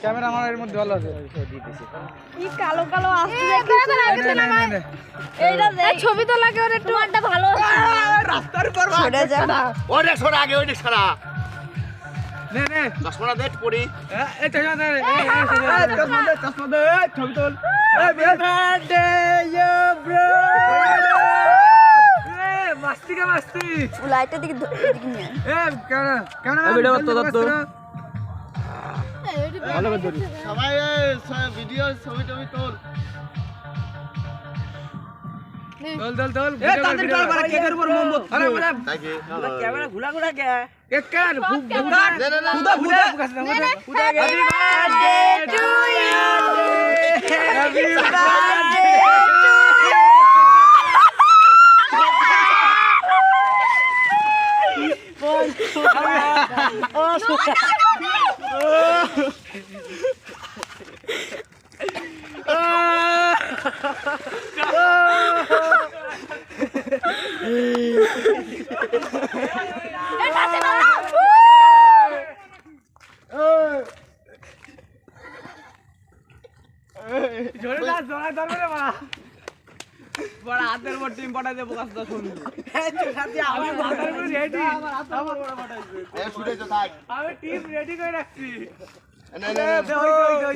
camera আমার এর মধ্যে ভালো আছে কি কালো কালো আসছে দেখছিস না এইটা দেখ ছবি তো লাগে ওর একটু আড্ডা ভালো রাস্তার উপর সরে যা ওরে সরা আগে ওইটা সরা নে নে চশমাটা দেট পড়ি এই চশমা দে চশমা দে ছবি তোল হ্যাপি বার্থডে ইউ ব্রো মাস্তি কা মাস্তি লাইটের দিকে নিয়ে ক্যামেরা ভিডিও করতে ভালো করে ধরি সবাই ভিডিও ছবি টবি তোল তোল এ তাদের কাল করে কেকের উপর মোমবাতি আরে বলে তাকে ক্যামেরা ঘুলা ঘুলা কে কেক কার খুদা খুদা happy birthday to you happy birthday বড় হাতের উপর টিম পাঠাই দেবো কাজটা শুনবি আমি টিম রেডি করে রাখছি